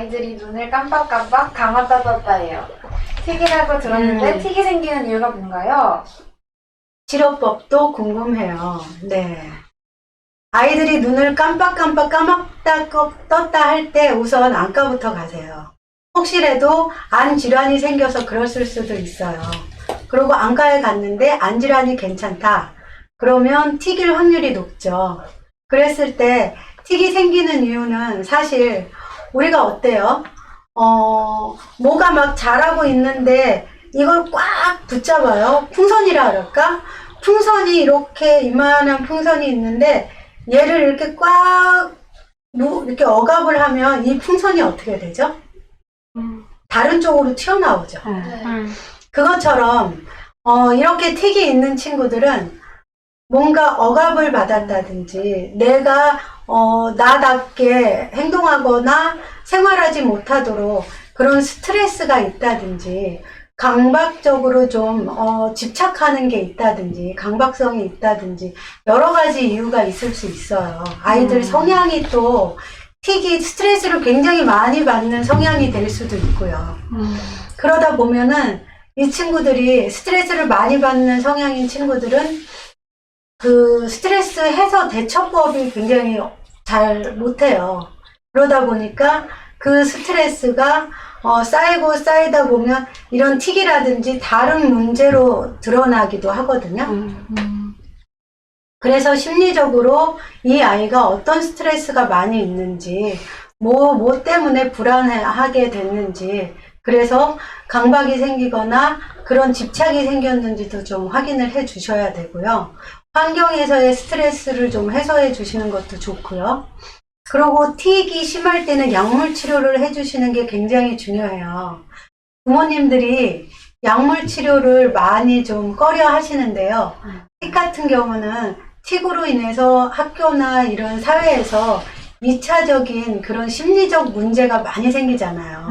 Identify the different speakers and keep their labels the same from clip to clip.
Speaker 1: 아이들이 눈을 깜빡깜빡 감았다 떴다예요. 틱이라고 들었는데 틱이 생기는 이유가 뭔가요?
Speaker 2: 치료법도 궁금해요. 네. 아이들이 눈을 깜빡깜빡 감았다 떴다 할 때 우선 안과부터 가세요. 혹시라도 안 질환이 생겨서 그랬을 수도 있어요. 그리고 안과에 갔는데 안 질환이 괜찮다. 그러면 틱일 확률이 높죠. 그랬을 때 틱이 생기는 이유는 사실 우리가 어때요? 뭐가 막 자라고 있는데 이걸 꽉 붙잡아요. 풍선이라 그럴까? 풍선이 이렇게 이만한 풍선이 있는데 얘를 이렇게 꽉 이렇게 억압을 하면 이 풍선이 어떻게 되죠? 다른 쪽으로 튀어나오죠. 그것처럼 이렇게 틱이 있는 친구들은 뭔가 억압을 받았다든지 내가 나답게 행동하거나 생활하지 못하도록 그런 스트레스가 있다든지 강박적으로 좀 집착하는 게 있다든지 강박성이 있다든지 여러 가지 이유가 있을 수 있어요. 아이들 성향이 또 틱이 스트레스를 굉장히 많이 받는 성향이 될 수도 있고요. 그러다 보면은 이 친구들이 스트레스를 많이 받는 성향인 친구들은 그 스트레스 해소 대처법이 굉장히 잘 못해요. 그러다 보니까 그 스트레스가 쌓이고 쌓이다 보면 이런 틱이라든지 다른 문제로 드러나기도 하거든요. 그래서 심리적으로 이 아이가 어떤 스트레스가 많이 있는지, 뭐 때문에 불안하게 됐는지, 그래서 강박이 생기거나 그런 집착이 생겼는지도 좀 확인을 해 주셔야 되고요. 환경에서의 스트레스를 좀 해소해 주시는 것도 좋고요. 그리고 틱이 심할 때는 약물 치료를 해 주시는 게 굉장히 중요해요. 부모님들이 약물 치료를 많이 좀 꺼려 하시는데요. 틱 같은 경우는 틱으로 인해서 학교나 이런 사회에서 2차적인 그런 심리적 문제가 많이 생기잖아요.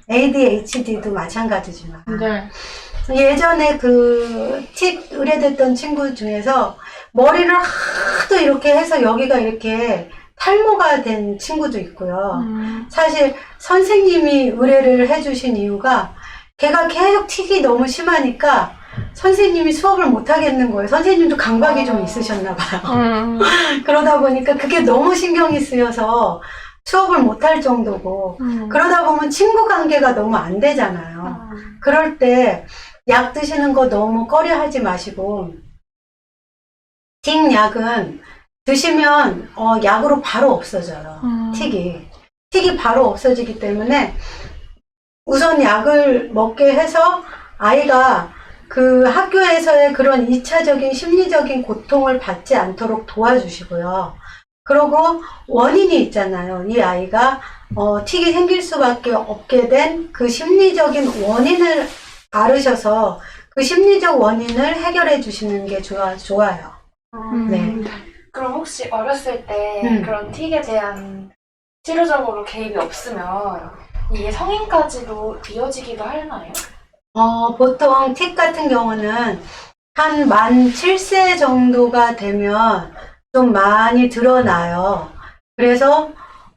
Speaker 2: ADHD도 마찬가지지만.
Speaker 3: 네.
Speaker 2: 예전에 그 틱 의뢰됐던 친구 중에서 머리를 하도 이렇게 해서 여기가 이렇게 탈모가 된 친구도 있고요. 사실 선생님이 의뢰를 해주신 이유가 걔가 계속 틱이 너무 심하니까 선생님이 수업을 못 하겠는 거예요. 선생님도 강박이 좀 있으셨나 봐요. 그러다 보니까 그게 너무 신경이 쓰여서 수업을 못 할 정도고 그러다 보면 친구 관계가 너무 안 되잖아요. 그럴 때 약 드시는 거 너무 꺼려 하지 마시고 틱 약은 드시면 약으로 바로 없어져요. 틱이 바로 없어지기 때문에 우선 약을 먹게 해서 아이가 그 학교에서의 그런 2차적인 심리적인 고통을 받지 않도록 도와주시고요. 그리고 원인이 있잖아요. 이 아이가 틱이 생길 수밖에 없게 된 그 심리적인 원인을 알으셔서 그 심리적 원인을 해결해 주시는 게 좋아요. 네.
Speaker 1: 그럼 혹시 어렸을 때 그런 틱에 대한 치료적으로 개입이 없으면 이게 성인까지도 이어지기도 하나요?
Speaker 2: 보통 틱 같은 경우는 한 만 7세 정도가 되면 좀 많이 드러나요. 그래서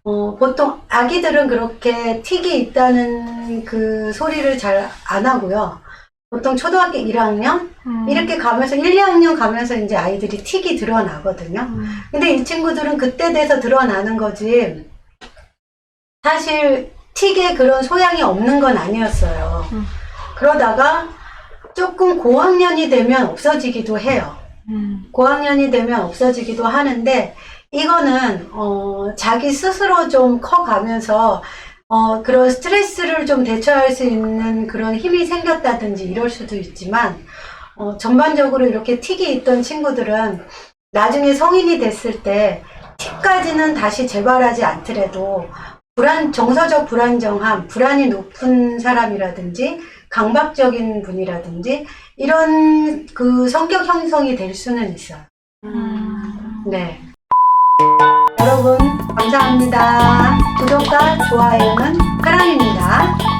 Speaker 2: 보통 아기들은 그렇게 틱이 있다는 그 소리를 잘 안 하고요. 보통 초등학교 1학년 이렇게 가면서 1, 2학년 가면서 이제 아이들이 틱이 드러나거든요. 근데 이 친구들은 그때 돼서 드러나는 거지 사실 틱에 그런 소양이 없는 건 아니었어요. 그러다가 조금 고학년이 되면 없어지기도 해요. 고학년이 되면 없어지기도 하는데 이거는 자기 스스로 좀 커가면서 그런 스트레스를 좀 대처할 수 있는 그런 힘이 생겼다든지 이럴 수도 있지만 전반적으로 이렇게 틱이 있던 친구들은 나중에 성인이 됐을 때 틱까지는 다시 재발하지 않더라도 정서적 불안정함, 불안이 높은 사람이라든지 강박적인 분이라든지 이런 그 성격 형성이 될 수는 있어요. 네. 여러분 감사합니다. 구독과 좋아요는 사랑입니다.